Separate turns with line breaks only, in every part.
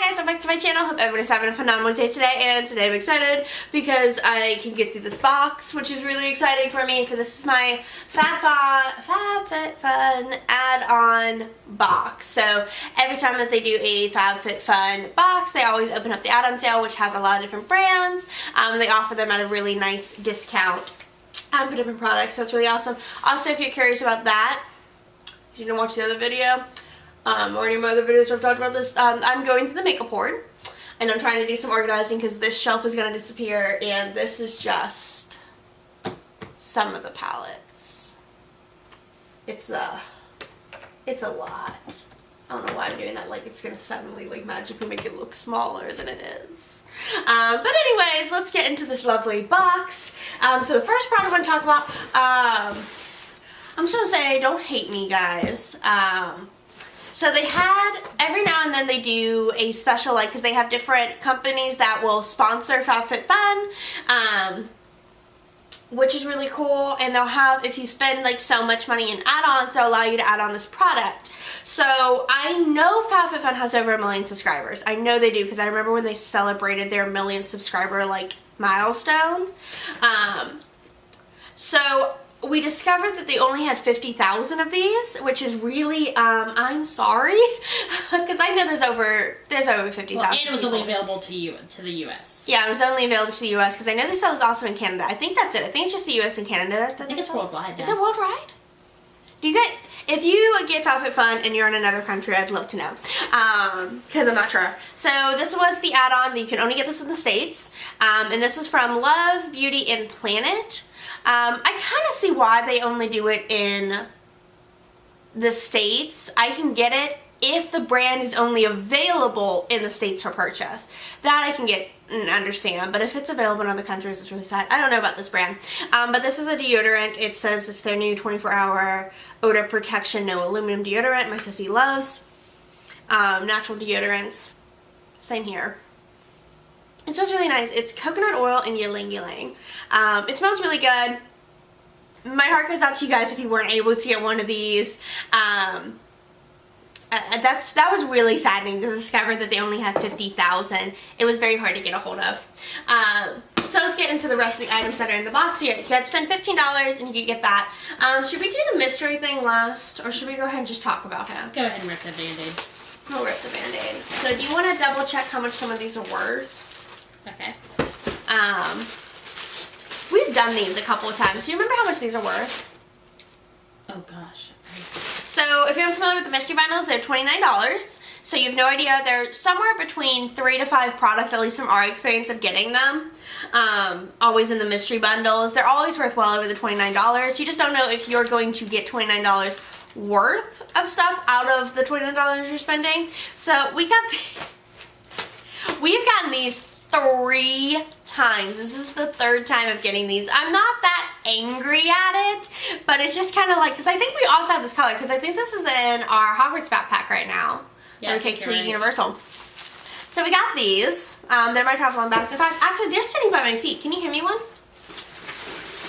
guys, welcome back to my channel. Hope everybody's having a phenomenal day today, and today I'm excited because I can get through this box, which is really exciting for me. So this is my FabFitFun add-on box. So every time that they do a FabFitFun box, they always open up the add-on sale, which has a lot of different brands. They offer them at a really nice discount for different products, so it's really awesome. Also, if you're curious about that, if you didn't watch the other video, or any of my other videos where I've talked about this, I'm going through the makeup hoard, and I'm trying to do some organizing because this shelf is going to disappear, and this is just some of the palettes. It's a lot. I don't know why I'm doing that, like it's going to suddenly like magically make it look smaller than it is. But anyways, let's get into this lovely box. So the first product I want to talk about, I'm just going to say, don't hate me guys. So they had, every now and then they do a special, like, because they have different companies that will sponsor FabFitFun, which is really cool, and they'll have, if you spend like so much money in add-ons, they'll allow you to add on this product. So I know FabFitFun has over 1 million subscribers. I know they do because I remember when they celebrated their 1 million subscriber like milestone. So we discovered that they only had 50,000 of these, which is really, I'm sorry, because I know there's over 50,000.
Well, and it was only available to the U.S.
Yeah, it was only available to the U.S. because I know they sell this also in Canada. I think that's it. I think it's just the U.S. and Canada that
I think it's worldwide.
Is it worldwide? Do you get? If you get FabFitFun and you're in another country, I'd love to know, because I'm not sure. So this was the add-on. You can only get this in the States, and this is from Love, Beauty, and Planet. I kind of see why they only do it in the States. I can get it if the brand is only available in the States for purchase. That I can get and understand, but if it's available in other countries, it's really sad. I don't know about this brand. But this is a deodorant. It says it's their new 24-hour odor protection, no aluminum deodorant. My sissy loves natural deodorants. Same here. It smells really nice. It's coconut oil and ylang ylang. It smells really good. My heart goes out to you guys if you weren't able to get one of these. That was really saddening to discover that they only had 50,000. It was very hard to get a hold of. So let's get into the rest of the items that are in the box here. You had to spend $15 and you could get that. Should we do the mystery thing last, or should we go ahead and just talk about him?
Go ahead and rip the Band-Aid.
I'll rip the Band-Aid. So do you want to double check how much some of these are worth?
Okay.
We've done these a couple of times. Do you remember how much these are worth?
Oh gosh.
So if you're familiar with the mystery bundles, they're $29. So you have no idea. They're somewhere between 3 to 5 products, at least from our experience of getting them. Always in the mystery bundles. They're always worth well over the $29. You just don't know if you're going to get $29 worth of stuff out of the $29 you're spending. So we've gotten these 3 times. This is the 3rd time of getting these. I'm not that angry at it, but it's just kind of like, because I think we also have this color, because I think this is in our Hogwarts backpack right now. Yeah, we take to Universal. So we got these. They're my travel on bags. In fact, actually, they're sitting by my feet. Can you hear me one?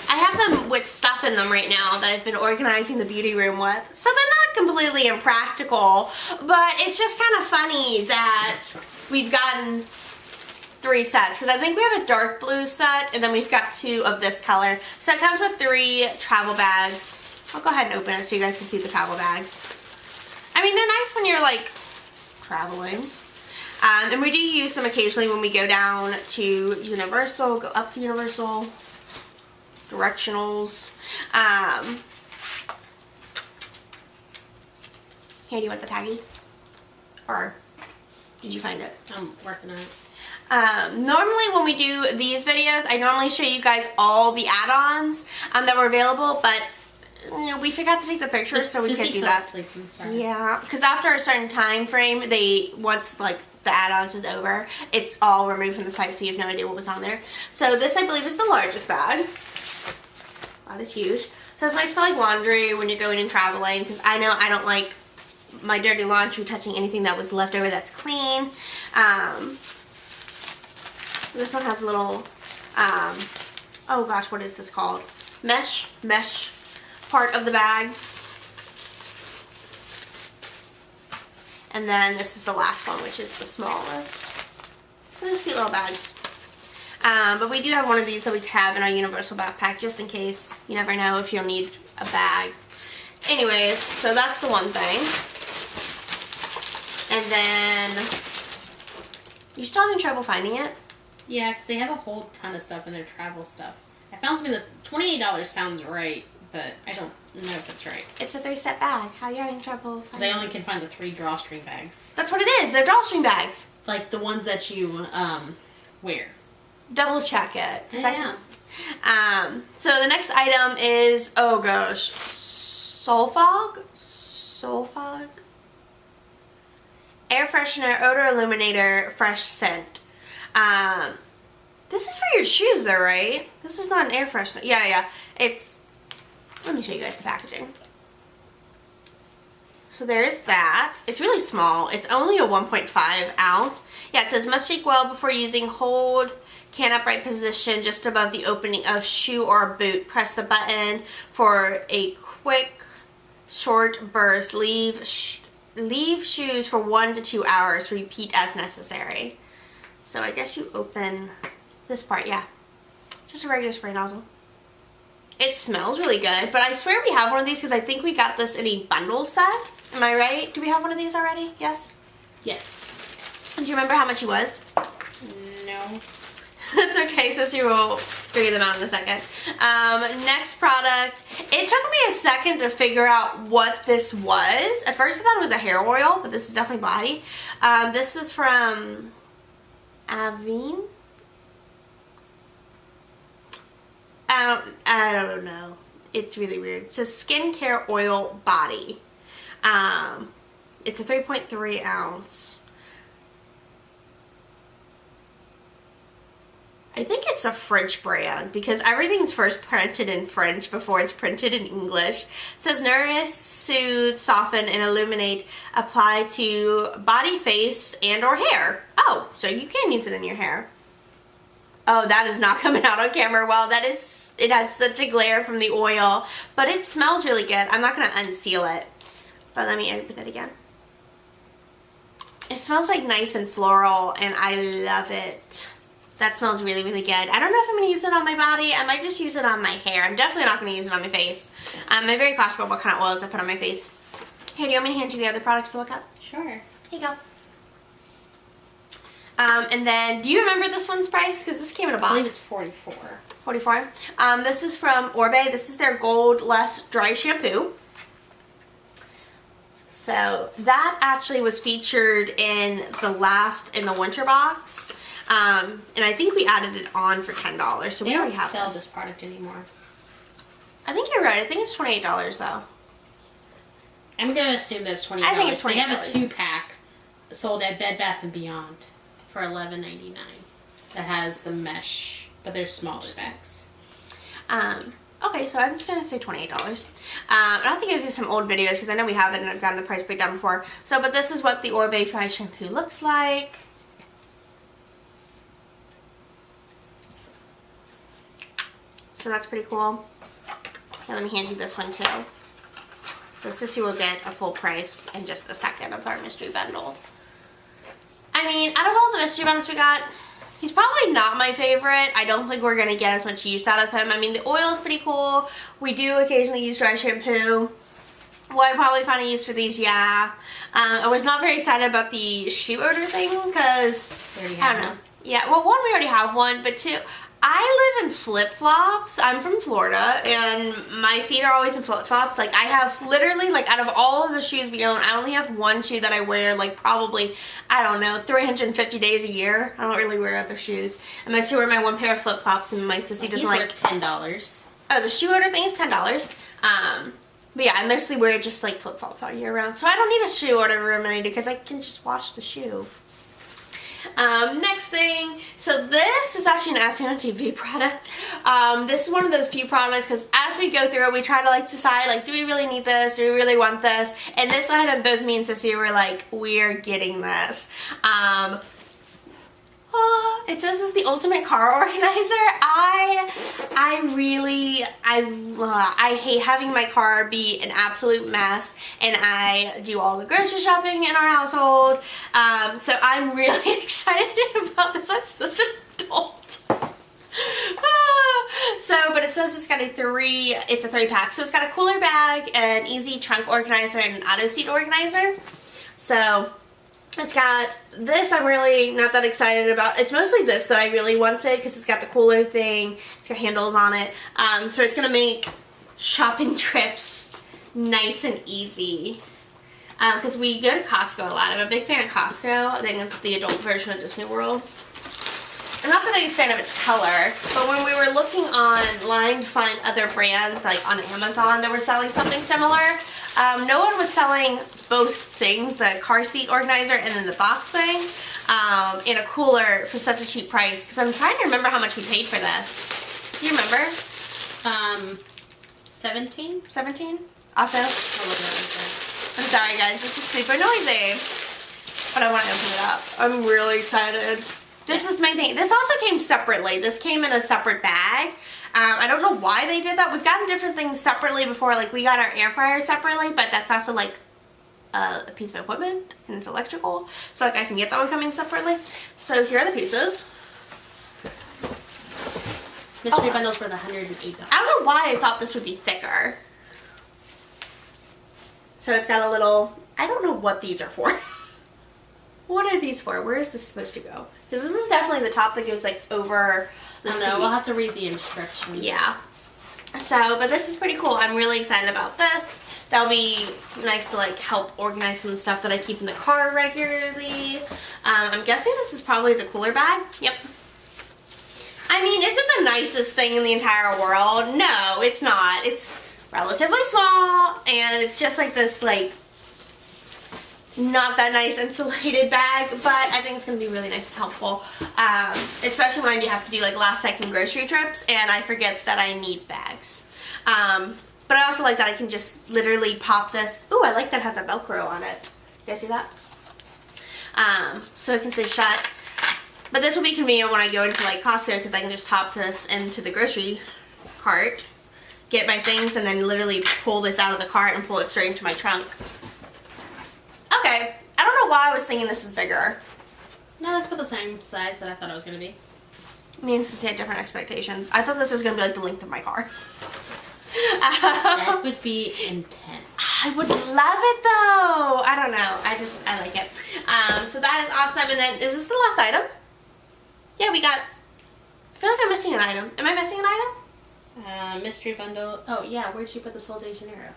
I have them with stuff in them right now that I've been organizing the beauty room with. So they're not completely impractical, but it's just kind of funny that we've gotten 3 sets, because I think we have a dark blue set and then we've got 2 of this color. So it comes with 3 travel bags. I'll go ahead and open it so you guys can see the travel bags. I mean, they're nice when you're like traveling. And we do use them occasionally when we go down to Universal, go up to Universal, directionals. Here, do you want the taggy? Or did you find it?
I'm working on it.
Normally when we do these videos, I normally show you guys all the add-ons that were available, but you know, we forgot to take the pictures, so we can't do that. Yeah, because after a certain time frame, once like the add-ons is over, it's all removed from the site, so you have no idea what was on there. So this, I believe, is the largest bag. That is huge. So it's nice for like laundry when you're going and traveling, because I know I don't like my dirty laundry touching anything that was left over that's clean. This one has a little, oh gosh, what is this called? Mesh part of the bag. And then this is the last one, which is the smallest. So just cute little bags. But we do have one of these that we have in our universal backpack just in case. You never know if you'll need a bag. Anyways, so that's the one thing. And then, you still having trouble finding it?
Yeah, because they have a whole ton of stuff in their travel stuff. I found something that $28 sounds right, but I don't know if it's right.
It's a 3-set bag. How are you having trouble
Because
finding
I only can find the 3 drawstring bags.
That's what it is. They're drawstring bags.
Like the ones that you wear.
Double check it.
Yeah.
So the next item is, oh gosh, Soul Fog? Air freshener, odor illuminator, fresh scent. This is for your shoes though, right? This is not an air freshener. Yeah. It's, let me show you guys the packaging. So there is that. It's really small. It's only a 1.5 ounce. Yeah, it says must shake well before using. Hold can upright position just above the opening of shoe or boot. Press the button for a quick, short burst. Leave shoes for 1 to 2 hours. Repeat as necessary. So I guess you open this part, yeah. Just a regular spray nozzle. It smells really good, but I swear we have one of these because I think we got this in a bundle set. Am I right? Do we have one of these already? Yes?
Yes.
Do you remember how much he was?
No.
That's okay, Sissy will figure them out in a second. Next product. It took me a second to figure out what this was. At first I thought it was a hair oil, but this is definitely body. This is from Avene. I don't know. It's really weird. It says skincare oil body. It's a 3.3 ounce. I think it's a French brand because everything's first printed in French before it's printed in English. It says nourish, soothe, soften, and illuminate. Apply to body, face, and or hair. Oh, so you can use it in your hair. Oh, that is not coming out on camera well. That is, it has such a glare from the oil, but it smells really good. I'm not going to unseal it, but let me open it again. It smells like nice and floral, and I love it. That smells really, really good. I don't know if I'm going to use it on my body. I might just use it on my hair. I'm definitely not going to use it on my face. I'm very cautious about what kind of oils I put on my face. Here, do you want me to hand you the other products to look up?
Sure.
Here you go. And then, do you remember this one's price? Because this came in a box.
I believe it's $44.
$44. This is from Orbe. This is their Gold Less Dry Shampoo. So that actually was featured in the winter box. And I think we added it on for $10. So we already have
sell this product anymore.
I think you're right. I think it's $28 though.
I'm gonna assume that's $20.
I think it's $20.
They have a 2-pack sold at Bed Bath & Beyond for $11.99. That has the mesh, but they're smaller bags.
Okay, so I'm just gonna say $28. I think I'll do some old videos because I know we have it and I've gotten the price breakdown before. So, but this is what the Orbe Dry Shampoo looks like. So that's pretty cool. Here, let me hand you this one too. So Sissy will get a full price in just a second of our mystery bundle. I mean, out of all the mystery bundles we got, he's probably not my favorite. I don't think we're going to get as much use out of him. I mean, the oil is pretty cool. We do occasionally use dry shampoo. Will I probably find a use for these? Yeah. I was not very excited about the shoe odor thing because, I don't know. Yeah, well, one, we already have one, but two, I live in flip-flops. I'm from Florida, and my feet are always in flip-flops. Like, I have literally, like, out of all of the shoes we own, I only have one shoe that I wear, like, probably, I don't know, 350 days a year. I don't really wear other shoes. I mostly wear my one pair of flip-flops, and my sissy doesn't like...
$10.
Oh, the shoe odor thing is $10. But yeah, I mostly wear just, like, flip-flops all year round. So I don't need a shoe odor eliminator because I can just wash the shoe. Next thing, so this is actually an Ashley on TV product. This is one of those few products because as we go through it, we try to like decide like, do we really need this? Do we really want this? And this item, both me and Sissy were like, we're getting this. Oh, Oh, it says it's the ultimate car organizer. I hate having my car be an absolute mess, and I do all the grocery shopping in our household. So I'm really excited about this. I'm such an adult. But it says it's got a 3-pack. So it's got a cooler bag, an easy trunk organizer, and an auto seat organizer. So it's got this I'm really not that excited about. It's mostly this that I really wanted because it's got the cooler thing. It's got handles on it. So it's going to make shopping trips nice and easy. Because we go to Costco a lot. I'm a big fan of Costco. I think it's the adult version of Disney World. I'm not the biggest fan of its color, but when we were looking online to find other brands, like on Amazon, that were selling something similar, no one was selling both things, the car seat organizer and then the box thing, in a cooler for such a cheap price. Because I'm trying to remember how much we paid for this. Do you remember?
17?
17? Also? I'm sorry guys, this is super noisy. But I want to open it up. I'm really excited. This is my thing. This also came separately. This came in a separate bag. I don't know why they did that. We've gotten different things separately before. Like we got our air fryer separately, but that's also like a piece of equipment and it's electrical. So like I can get that one coming separately. So here are the pieces.
Mystery bundles for the $108.
I don't know why I thought this would be thicker. So it's got a little, I don't know what these are for. What are these for? Where is this supposed to go? Because this is definitely the top that goes like over the seat.
We'll have to read the instructions.
Yeah. So, but this is pretty cool. I'm really excited about this. That'll be nice to like help organize some stuff that I keep in the car regularly. I'm guessing this is probably the cooler bag. Yep. I mean, is it the nicest thing in the entire world? No, it's not. It's relatively small and it's just like this like not that nice insulated bag, but I think it's going to be really nice and helpful, especially when I do have to do like last second grocery trips and I forget that I need bags. But I also like that I can just literally pop this. Ooh, I like that it has a Velcro on it. You guys see that? So it can stay shut. But this will be convenient when I go into like Costco because I can just top this into the grocery cart, get my things, and then literally pull this out of the cart and pull it straight into my trunk. Okay, I don't know why I was thinking this is bigger.
No, that's about the same size that I thought it was going to be.
Me and Sissy had different expectations. I thought this was going to be like the length of my car.
That would be intense.
I would love it though. I don't know. I like it. So that is awesome. And then, is this the last item? Yeah, we got, I feel like I'm missing an item. Am I missing an item?
Mystery bundle. Oh yeah, where'd you put the Sol de Janeiro?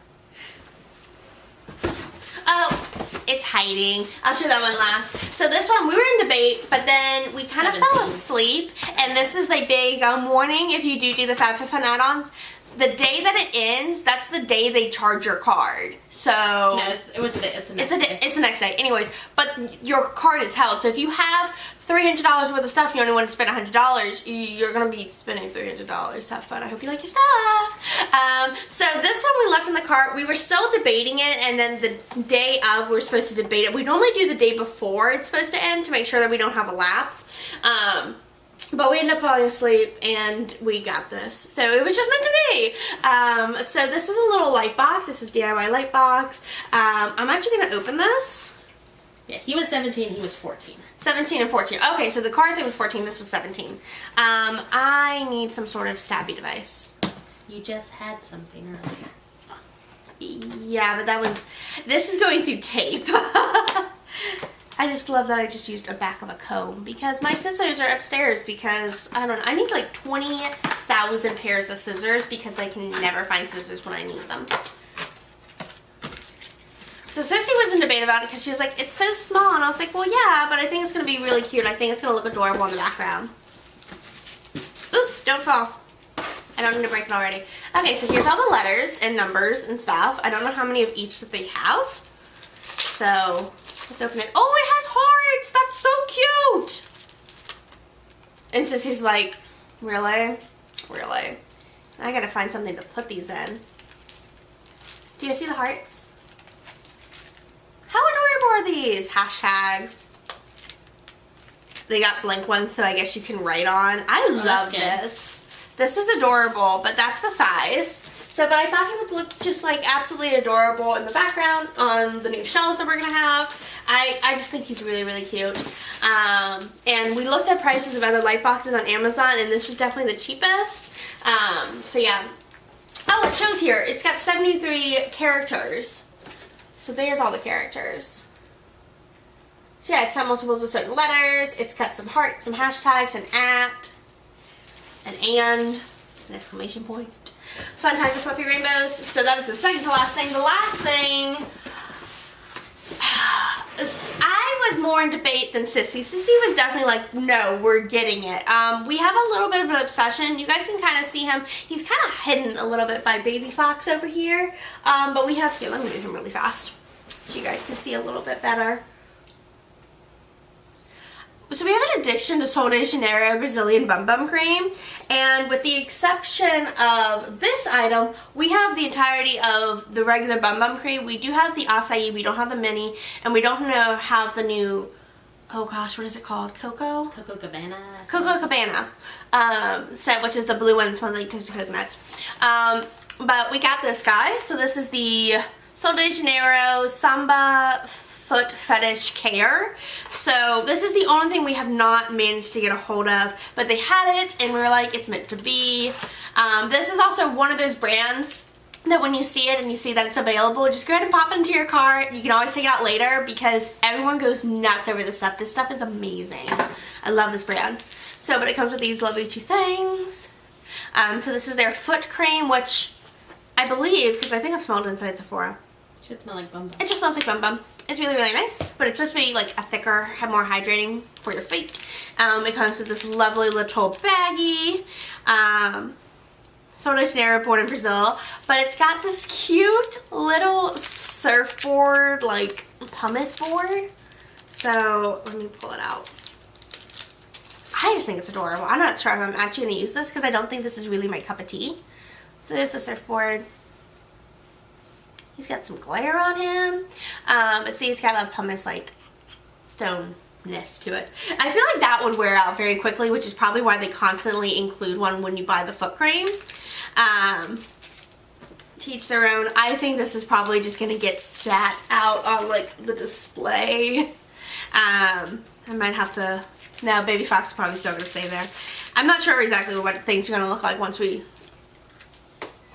Oh, it's hiding. I'll show that one last. So this one, we were in debate, but then we kind of fell asleep. And this is a big warning if you do the FabFitFun add-ons. The day that it ends, that's the day they charge your card. So
No, it's the next day.
It's the next day. Anyways, but your card is held. So if you have $300 worth of stuff and you only want to spend $100, you're going to be spending $300. Have fun. I hope you like your stuff. So this one we left in the cart. We were still debating it, and then the day of we were supposed to debate it. We normally do the day before it's supposed to end to make sure that we don't have a lapse. But we ended up falling asleep and we got this. So it was just meant to be. So this is a little light box. This is DIY light box. I'm actually going to open this.
Yeah, he was 17, he was 14.
17 and 14. Okay, so the card thing was 14, this was 17. I need some sort of stabby device.
You just had something earlier.
Yeah, but that was, this is going through tape. I just love that I just used a back of a comb because my scissors are upstairs because, I don't know, I need like 20,000 pairs of scissors because I can never find scissors when I need them. So Sissy was in debate about it because she was like, it's so small, and I was like, well yeah, but I think it's going to be really cute. I think it's going to look adorable in the background. Oops, don't fall. I don't need to break it already. Okay, so here's all the letters and numbers and stuff. I don't know how many of each that they have. So let's open it. Oh, it has hearts! That's so cute! And Sissy's like, really? Really? I gotta find something to put these in. Do you see the hearts? How adorable are these? Hashtag. they got blank ones, so I guess you can write on. I love this. This is adorable, but that's the size. So, but I thought he would look just like absolutely adorable in the background on the new shelves that we're gonna have. I just think he's really, really cute. And we looked at prices of other light boxes on Amazon, and this was definitely the cheapest. So yeah. Oh, it shows here. It's got 73 characters. So there's all the characters. So yeah, it's got multiples of certain letters. It's got some hearts, some hashtags, an at, an exclamation point. Fun times with fluffy rainbows. So that is the second to last thing. The last thing, I was more in debate than Sissy. Sissy was definitely like, no, we're getting it. We have a little bit of an obsession. You guys can kind of see him. He's kind of hidden a little bit by Baby Fox over here. But we have, here, let me do him really fast so you guys can see a little bit better. So we have an addiction to Sol de Janeiro Brazilian Bum Bum Cream, and with the exception of this item, we have the entirety of the regular Bum Bum Cream. We do have the acai, we don't have the mini, and we don't have the new, oh gosh, what is it called? Coco Cabana set, which is the blue one, smells like toasted coconuts. But we got this guy, so this is the Sol de Janeiro Samba Foot Fetish Care. So this is the only thing we have not managed to get a hold of, but they had it and we were like, it's meant to be. This is also one of those brands that when you see it and you see that it's available, just go ahead and pop it into your cart. You can always take it out later because everyone goes nuts over this stuff. This stuff is amazing. I love this brand. So, but it comes with these lovely two things. So this is their foot cream, which I believe, because I think I've smelled it inside Sephora.
It should smell like Bum Bum.
It just smells like Bum Bum. It's really, really nice, but it's supposed to be like a thicker, more hydrating for your feet. It comes with this lovely little baggie. Sol de Janeiro, born in Brazil, but it's got this cute little surfboard, like pumice board. So let me pull it out. I just think it's adorable. I'm not sure if I'm actually going to use this because I don't think this is really my cup of tea. So there's the surfboard. He's got some glare on him. But see, it's got a pumice like stoneness to it. I feel like that would wear out very quickly, which is probably why they constantly include one when you buy the foot cream. To each their own. I think this is probably just going to get sat out on like the display. I might have to, no, Baby Fox is probably still going to stay there. I'm not sure exactly what things are going to look like once we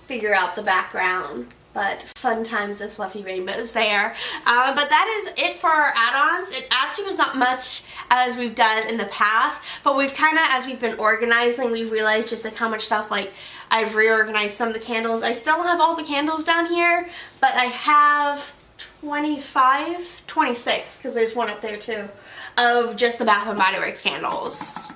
figure out the background. But fun times and fluffy rainbows there. But that is it for our add-ons. It actually was not much as we've done in the past, but we've kind of, as we've been organizing, we've realized just like how much stuff, like I've reorganized some of the candles. I still don't have all the candles down here, but I have 26, because there's one up there too, of just the Bath & Body Works candles.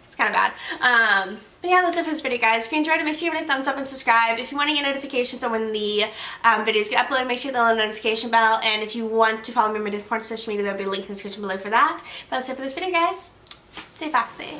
It's kind of bad. But yeah, that's it for this video, guys. If you enjoyed it, make sure you give it a thumbs up and subscribe. If you want to get notifications on when the videos get uploaded, make sure you hit the little notification bell. And if you want to follow me on my different social media, there'll be a link in the description below for that. But that's it for this video, guys. Stay foxy.